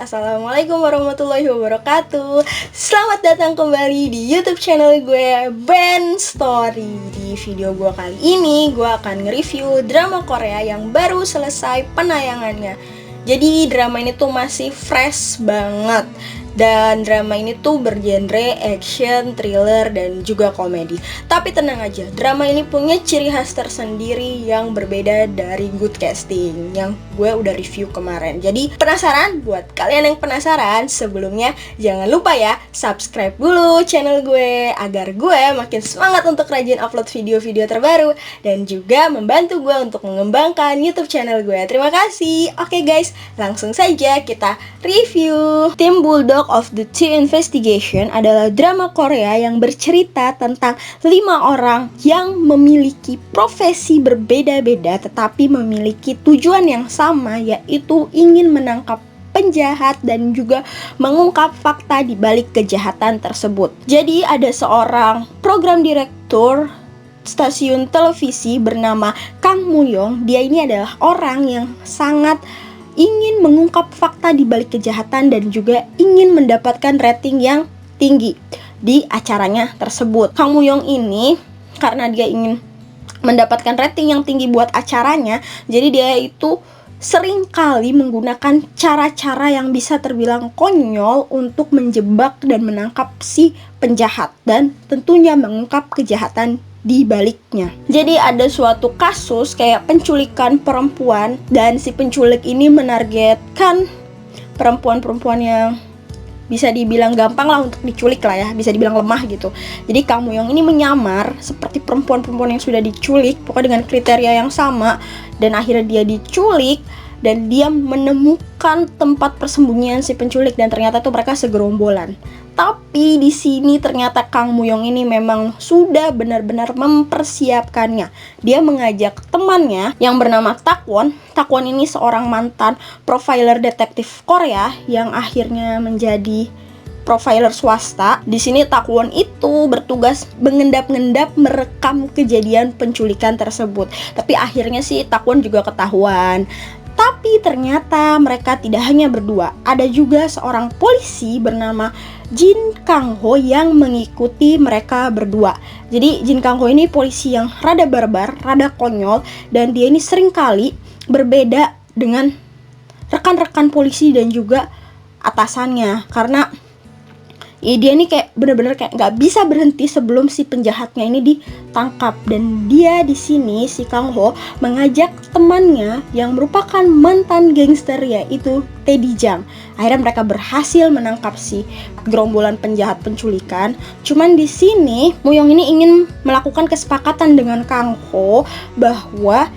Assalamualaikum warahmatullahi wabarakatuh. Selamat datang kembali di YouTube channel gue, Ben Story. Di video gue kali ini, gue akan nge-review drama Korea yang baru selesai penayangannya. Jadi drama ini tuh masih fresh banget. Dan drama ini tuh bergenre action, thriller, dan juga komedi. Tapi tenang aja, drama ini punya ciri khas tersendiri yang berbeda dari Good Casting yang gue udah review kemarin. Jadi penasaran? Buat kalian yang penasaran, sebelumnya jangan lupa ya subscribe dulu channel gue agar gue makin semangat untuk rajin upload video-video terbaru dan juga membantu gue untuk mengembangkan YouTube channel gue. Terima kasih. Oke guys, langsung saja kita review. Tim Bulldog of the Two Investigation adalah drama Korea yang bercerita tentang 5 orang yang memiliki profesi berbeda-beda tetapi memiliki tujuan yang sama, yaitu ingin menangkap penjahat dan juga mengungkap fakta di balik kejahatan tersebut. Jadi ada seorang program direktur stasiun televisi bernama Kang Muyong. Dia ini adalah orang yang sangat ingin mengungkap fakta di balik kejahatan dan juga ingin mendapatkan rating yang tinggi di acaranya tersebut. Kang Muyong ini karena dia ingin mendapatkan rating yang tinggi buat acaranya, jadi dia itu sering kali menggunakan cara-cara yang bisa terbilang konyol untuk menjebak dan menangkap si penjahat dan tentunya mengungkap kejahatan di baliknya. Jadi ada suatu kasus kayak penculikan perempuan dan si penculik ini menargetkan perempuan-perempuan yang bisa dibilang gampang lah untuk diculik lah ya, bisa dibilang lemah gitu. Jadi Kang Muyong ini menyamar seperti perempuan-perempuan yang sudah diculik, pokoknya dengan kriteria yang sama, dan akhirnya dia diculik dan dia menemukan tempat persembunyian si penculik dan ternyata tuh mereka segerombolan. Tapi di sini ternyata Kang Muyong ini memang sudah benar-benar mempersiapkannya. Dia mengajak temannya yang bernama Takwon. Takwon ini seorang mantan profiler detektif Korea yang akhirnya menjadi profiler swasta. Di sini Takwon itu bertugas mengendap-endap merekam kejadian penculikan tersebut. Tapi akhirnya sih Takwon juga ketahuan. Tapi ternyata mereka tidak hanya berdua. Ada juga seorang polisi bernama Jin Kang Ho yang mengikuti mereka berdua. Jadi Jin Kang Ho ini polisi yang rada barbar, rada konyol, dan dia ini seringkali berbeda dengan rekan-rekan polisi dan juga atasannya. Karena dia ini kayak bener-bener kayak nggak bisa berhenti sebelum si penjahatnya ini ditangkap. Dan dia di sini si Kang Ho mengajak temannya yang merupakan mantan gangster, yaitu Teddy Jang. Akhirnya mereka berhasil menangkap si gerombolan penjahat penculikan. Cuman di sini Muyong ini ingin melakukan kesepakatan dengan Kang Ho bahwa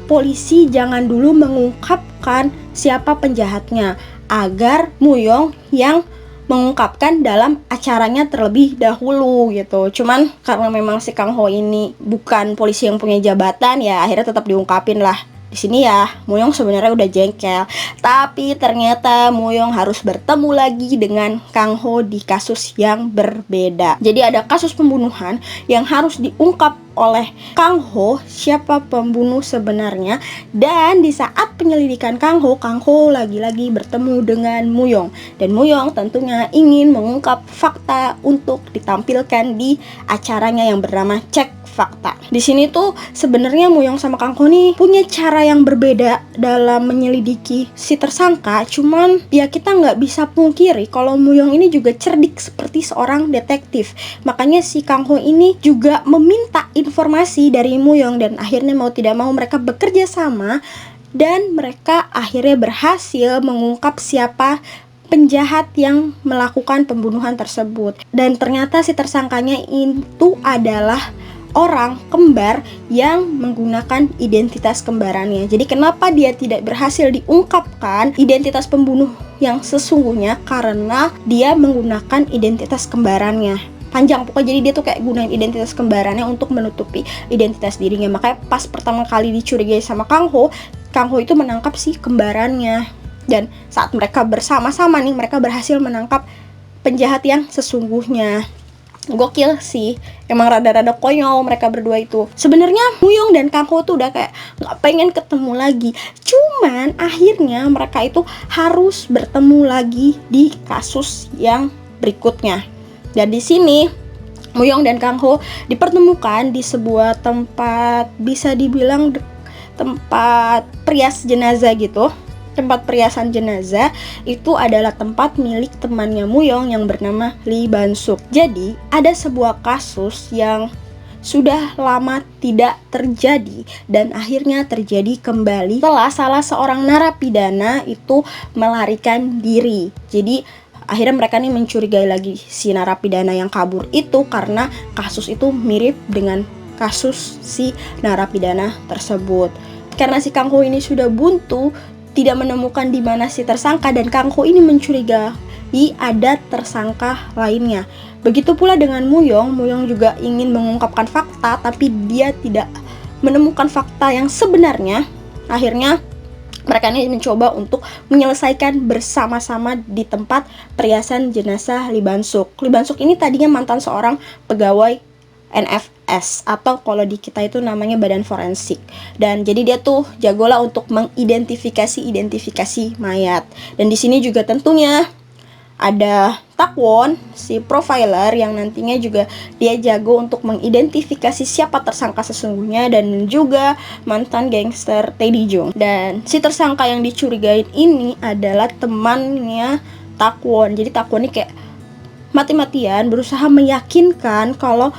polisi jangan dulu mengungkapkan siapa penjahatnya agar Muyong yang mengungkapkan dalam acaranya terlebih dahulu gitu. Cuman karena memang si Kang Ho ini bukan polisi yang punya jabatan, ya akhirnya tetap diungkapin lah. Di sini ya Muyong sebenarnya udah jengkel, tapi ternyata Muyong harus bertemu lagi dengan Kang Ho di kasus yang berbeda. Jadi ada kasus pembunuhan yang harus diungkap oleh Kang Ho siapa pembunuh sebenarnya, dan di saat penyelidikan Kang Ho lagi-lagi bertemu dengan Muyong, dan Muyong tentunya ingin mengungkap fakta untuk ditampilkan di acaranya yang bernama Cek Fakta. Di sini tuh sebenarnya Muyong sama Kang Ho nih punya cara yang berbeda dalam menyelidiki si tersangka. Cuman ya kita nggak bisa pungkiri kalau Muyong ini juga cerdik seperti seorang detektif. Makanya si Kang Ho ini juga meminta informasi dari Muyong dan akhirnya mau tidak mau mereka bekerja sama dan mereka akhirnya berhasil mengungkap siapa penjahat yang melakukan pembunuhan tersebut. Dan ternyata si tersangkanya itu adalah orang kembar yang menggunakan identitas kembarannya. Jadi kenapa dia tidak berhasil diungkapkan identitas pembunuh yang sesungguhnya? Karena dia menggunakan identitas kembarannya. Panjang pokoknya, jadi dia tuh kayak gunain identitas kembarannya untuk menutupi identitas dirinya. Makanya pas pertama kali dicurigai sama Kang Ho itu menangkap si kembarannya. Dan saat mereka bersama-sama nih, mereka berhasil menangkap penjahat yang sesungguhnya. gokil sih, emang rada-rada konyol mereka berdua itu. Sebenarnya Muyong dan Kang Ho tuh udah kayak nggak pengen ketemu lagi, cuman akhirnya mereka itu harus bertemu lagi di kasus yang berikutnya. Dan di sini Muyong dan Kang Ho dipertemukan di sebuah tempat, bisa dibilang tempat perias jenazah gitu. Tempat periasan jenazah itu adalah tempat milik temannya Muyong yang bernama Lee Ban-suk. Jadi ada sebuah kasus yang sudah lama tidak terjadi dan akhirnya terjadi kembali setelah salah seorang narapidana itu melarikan diri. Jadi akhirnya mereka nih mencurigai lagi si narapidana yang kabur itu karena kasus itu mirip dengan kasus si narapidana tersebut. Karena si Kang Ho ini sudah buntu, tidak menemukan di mana si tersangka, dan Kang Ho ini mencurigai ada tersangka lainnya. Begitu pula dengan Muyong. Muyong juga ingin mengungkapkan fakta, tapi dia tidak menemukan fakta yang sebenarnya. Akhirnya mereka ini mencoba untuk menyelesaikan bersama-sama di tempat periasan jenazah Lee Ban-suk. Lee Ban-suk ini tadinya mantan seorang pegawai NFS, atau kalau di kita itu namanya badan forensik. Dan jadi dia tuh jagolah untuk mengidentifikasi mayat. Dan di sini juga tentunya ada Takwon, si profiler yang nantinya juga dia jago untuk mengidentifikasi siapa tersangka sesungguhnya, dan juga mantan gangster Teddy Jung. Dan si tersangka yang dicurigain ini adalah temannya Takwon. Jadi Takwon ini kayak mati-matian berusaha meyakinkan kalau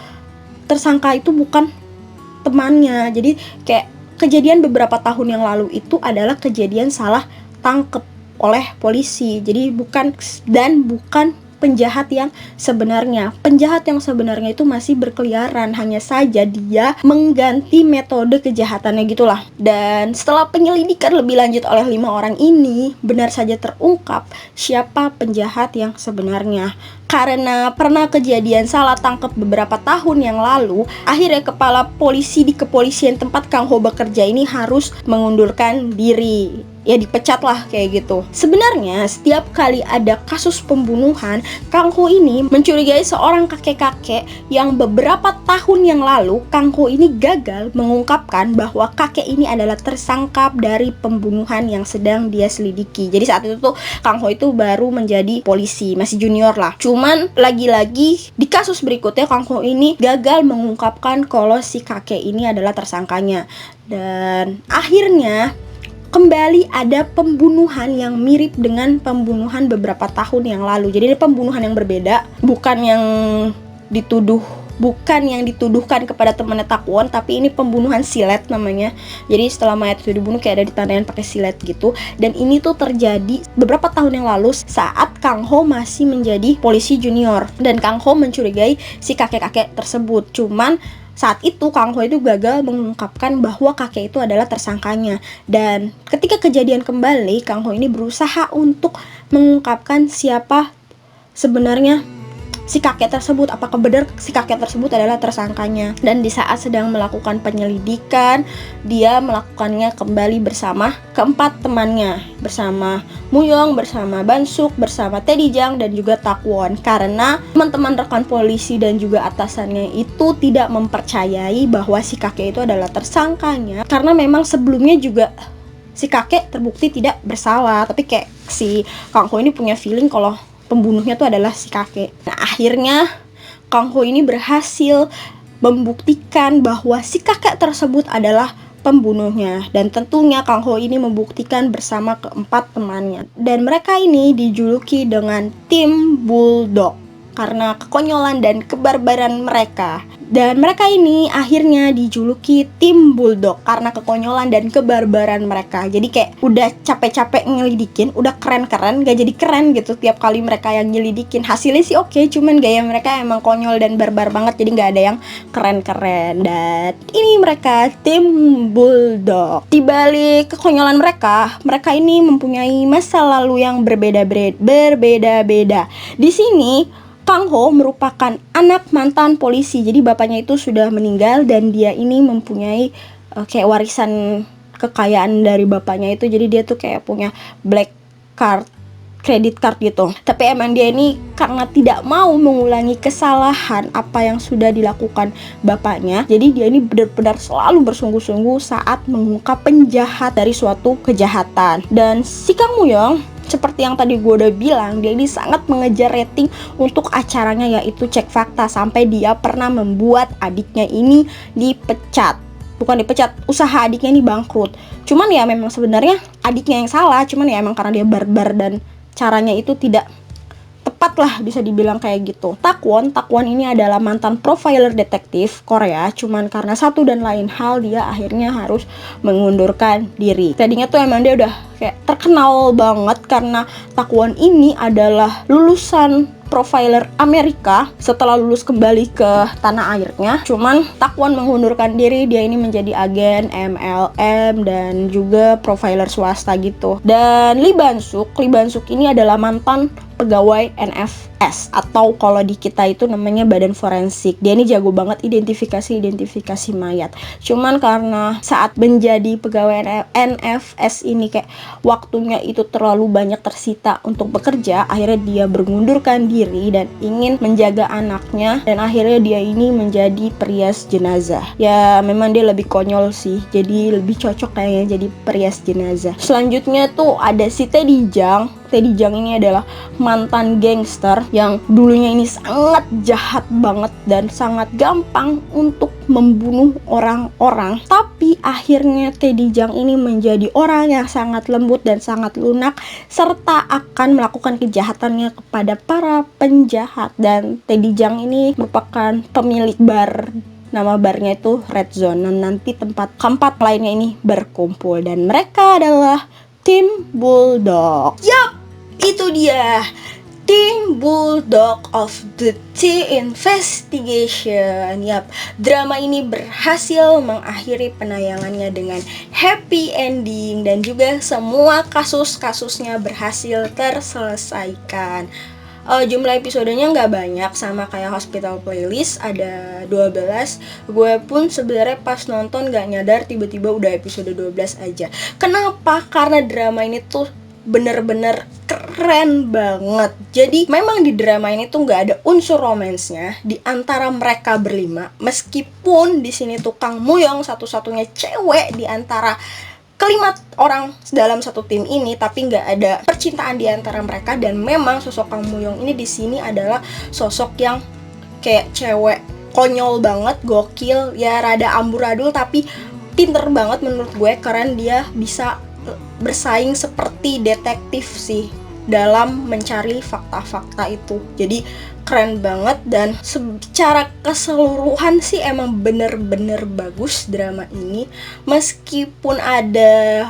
tersangka itu bukan temannya. Jadi kayak kejadian beberapa tahun yang lalu itu adalah kejadian salah tangkep oleh polisi. Jadi bukan penjahat yang sebenarnya. Penjahat yang sebenarnya itu masih berkeliaran, hanya saja dia mengganti metode kejahatannya gitulah. Dan setelah penyelidikan lebih lanjut oleh 5 orang ini, benar saja terungkap siapa penjahat yang sebenarnya. Karena pernah kejadian salah tangkap beberapa tahun yang lalu, akhirnya kepala polisi di kepolisian tempat Kang Ho bekerja ini harus mengundurkan diri. Ya dipecat lah kayak gitu. Sebenarnya setiap kali ada kasus pembunuhan, Kang Ho ini mencurigai seorang kakek-kakek yang beberapa tahun yang lalu Kang Ho ini gagal mengungkapkan bahwa kakek ini adalah tersangka dari pembunuhan yang sedang dia selidiki. Jadi saat itu tuh Kang Ho itu baru menjadi polisi, masih junior lah. Cuman lagi-lagi di kasus berikutnya Kang Ho ini gagal mengungkapkan kalau si kakek ini adalah tersangkanya. Dan akhirnya kembali ada pembunuhan yang mirip dengan pembunuhan beberapa tahun yang lalu. Jadi ada pembunuhan yang berbeda, bukan yang dituduhkan kepada temannya Takwon, tapi ini pembunuhan silet namanya. Jadi setelah mayat itu dibunuh kayak ada ditandain pakai silet gitu. Dan ini tuh terjadi beberapa tahun yang lalu saat Kang Ho masih menjadi polisi junior, dan Kang Ho mencurigai si kakek-kakek tersebut. Cuman saat itu Kang Ho itu gagal mengungkapkan bahwa kakek itu adalah tersangkanya. Dan ketika kejadian kembali, Kang Ho ini berusaha untuk mengungkapkan siapa sebenarnya si kakek tersebut, apakah benar si kakek tersebut adalah tersangkanya. Dan di saat sedang melakukan penyelidikan, dia melakukannya kembali bersama keempat temannya, bersama Muyong, bersama Ban-suk, bersama Teddy Jang, dan juga Takwon. Karena teman-teman rekan polisi dan juga atasannya itu tidak mempercayai bahwa si kakek itu adalah tersangkanya, karena memang sebelumnya juga si kakek terbukti tidak bersalah. Tapi kayak si Kang Ho ini punya feeling kalau pembunuhnya tuh adalah si kakek. Nah akhirnya Kang Ho ini berhasil membuktikan bahwa si kakek tersebut adalah pembunuhnya. Dan tentunya Kang Ho ini membuktikan bersama keempat temannya. Dan mereka ini dijuluki dengan tim Bulldog karena kekonyolan dan kebarbaran mereka. Dan mereka ini akhirnya dijuluki tim Bulldog karena kekonyolan dan kebarbaran mereka. Jadi kayak udah capek-capek ngelidikin, udah keren-keren, gak jadi keren gitu tiap kali mereka yang nyelidikin. Hasilnya sih oke, cuman gaya mereka emang konyol dan barbar banget, jadi gak ada yang keren-keren. Dan ini mereka tim Bulldog. Di balik kekonyolan mereka ini mempunyai masa lalu yang berbeda-beda. Di sini Kang Ho merupakan anak mantan polisi. Jadi bapaknya itu sudah meninggal dan dia ini mempunyai kayak warisan kekayaan dari bapaknya itu. Jadi dia tuh kayak punya black card credit card gitu. Tapi emang dia ini karena tidak mau mengulangi kesalahan apa yang sudah dilakukan bapaknya, jadi dia ini benar-benar selalu bersungguh-sungguh saat mengungkap penjahat dari suatu kejahatan. Dan si Kang Muyong, seperti yang tadi gue udah bilang, dia ini sangat mengejar rating untuk acaranya, yaitu Cek Fakta, sampai dia pernah membuat adiknya ini dipecat. Bukan dipecat, usaha adiknya ini bangkrut. Cuman ya memang sebenarnya adiknya yang salah, cuman ya emang karena dia barbar dan caranya itu tidak tepat lah, bisa dibilang kayak gitu. Takwon ini adalah mantan profiler detektif Korea, cuman karena satu dan lain hal dia akhirnya harus mengundurkan diri. Tadinya tuh emang dia udah kayak terkenal banget karena Takwon ini adalah lulusan profiler Amerika setelah lulus kembali ke tanah airnya. Cuman Takwon mengundurkan diri, dia ini menjadi agen MLM dan juga profiler swasta gitu. Dan Lee Ban-suk ini adalah mantan pegawai NFS atau kalau di kita itu namanya badan forensik. Dia ini jago banget identifikasi mayat. Cuman karena saat menjadi pegawai NFS ini kayak waktunya itu terlalu banyak tersita untuk bekerja, akhirnya dia mengundurkan diri dan ingin menjaga anaknya, dan akhirnya dia ini menjadi perias jenazah. Ya memang dia lebih konyol sih, jadi lebih cocok kayaknya jadi perias jenazah. Selanjutnya tuh ada si Teddy Jang ini adalah mantan gangster yang dulunya ini sangat jahat banget dan sangat gampang untuk membunuh orang-orang. Tapi akhirnya Teddy Jang ini menjadi orang yang sangat lembut dan sangat lunak, serta akan melakukan kejahatannya kepada para penjahat. Dan Teddy Jang ini merupakan pemilik bar, nama barnya itu Red Zone, dan nanti tempat keempat lainnya ini berkumpul, dan mereka adalah Tim Bulldog. Yup, itu dia Tim Bulldog of the T-Investigation. Yap, drama ini berhasil mengakhiri penayangannya dengan happy ending dan juga semua kasus-kasusnya berhasil terselesaikan. Jumlah episodenya nggak banyak, sama kayak Hospital Playlist, ada 12. Gue pun sebenarnya pas nonton nggak nyadar tiba-tiba udah episode 12 aja. Kenapa? Karena drama ini tuh bener-bener keren banget. Jadi memang di drama ini tuh nggak ada unsur romansnya di antara mereka berlima, meskipun di sini tuh Kang Muyong satu-satunya cewek di antara kelima orang dalam satu tim ini, tapi nggak ada percintaan di antara mereka. Dan memang sosok Kang Muyong ini di sini adalah sosok yang kayak cewek konyol banget, gokil, ya rada amburadul tapi pinter banget menurut gue, karena dia bisa bersaing seperti detektif sih dalam mencari fakta-fakta itu. Jadi keren banget, dan secara keseluruhan sih emang bener-bener bagus drama ini. Meskipun ada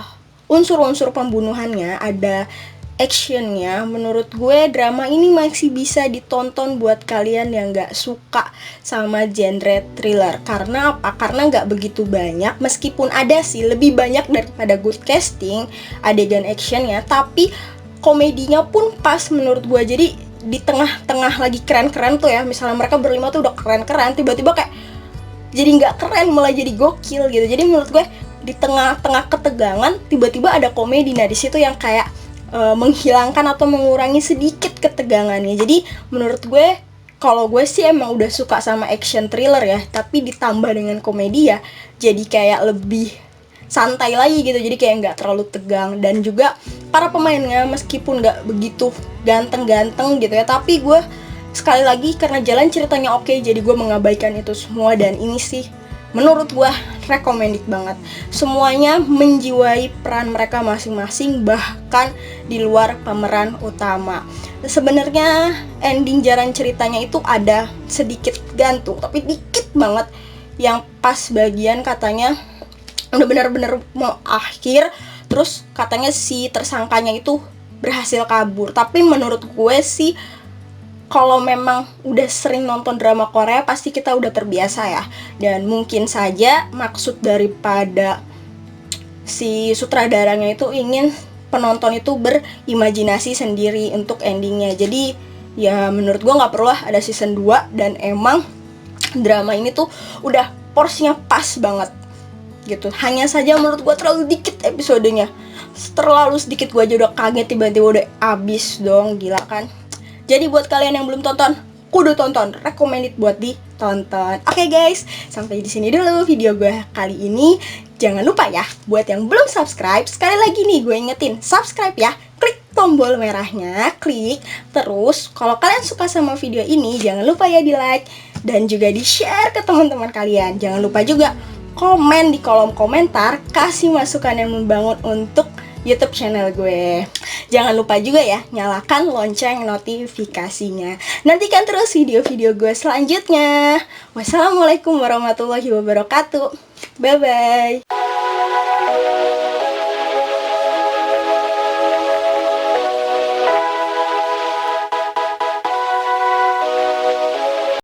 unsur-unsur pembunuhannya, ada actionnya, menurut gue drama ini masih bisa ditonton buat kalian yang gak suka sama genre thriller. Karena apa? Karena gak begitu banyak, meskipun ada sih lebih banyak daripada good casting adegan actionnya, tapi komedinya pun pas menurut gue. Jadi di tengah-tengah lagi keren-keren tuh ya, misalnya mereka berlima tuh udah keren-keren, tiba-tiba kayak jadi nggak keren malah jadi gokil gitu. Jadi menurut gue di tengah-tengah ketegangan tiba-tiba ada komedi. Nah di situ yang kayak menghilangkan atau mengurangi sedikit ketegangannya. Jadi menurut gue, kalau gue sih emang udah suka sama action thriller ya, tapi ditambah dengan komedi ya jadi kayak lebih santai lagi gitu, jadi kayak nggak terlalu tegang. Dan juga para pemainnya meskipun nggak begitu ganteng-ganteng gitu ya, tapi gue sekali lagi karena jalan ceritanya oke, jadi gue mengabaikan itu semua. Dan ini sih menurut gue recommended banget. Semuanya menjiwai peran mereka masing-masing, bahkan di luar pemeran utama. Sebenarnya ending jalan ceritanya itu ada sedikit gantung, tapi dikit banget, yang pas bagian katanya udah benar-benar mau akhir, terus katanya si tersangkanya itu berhasil kabur. Tapi menurut gue sih, kalau memang udah sering nonton drama Korea pasti kita udah terbiasa ya. Dan mungkin saja maksud daripada si sutradaranya itu ingin penonton itu berimajinasi sendiri untuk endingnya. Jadi ya menurut gue gak perlu lah ada season 2. Dan emang drama ini tuh udah porsinya pas banget. gitu. Hanya saja menurut gue terlalu dikit episodenya, terlalu sedikit. Gue aja udah kaget tiba-tiba udah abis dong, gila kan. Jadi buat kalian yang belum tonton, kudu tonton, recommended buat ditonton. Oke guys, sampai di sini dulu video gue kali ini. Jangan lupa ya, buat yang belum subscribe, sekali lagi nih gue ingetin, subscribe ya. Klik tombol merahnya, klik. Terus, kalau kalian suka sama video ini, jangan lupa ya di like dan juga di share ke teman-teman kalian. Jangan lupa juga komen di kolom komentar, kasih masukan yang membangun untuk YouTube channel gue. Jangan lupa juga ya, nyalakan lonceng notifikasinya. Nantikan terus video-video gue selanjutnya. Wassalamualaikum warahmatullahi wabarakatuh. Bye-bye.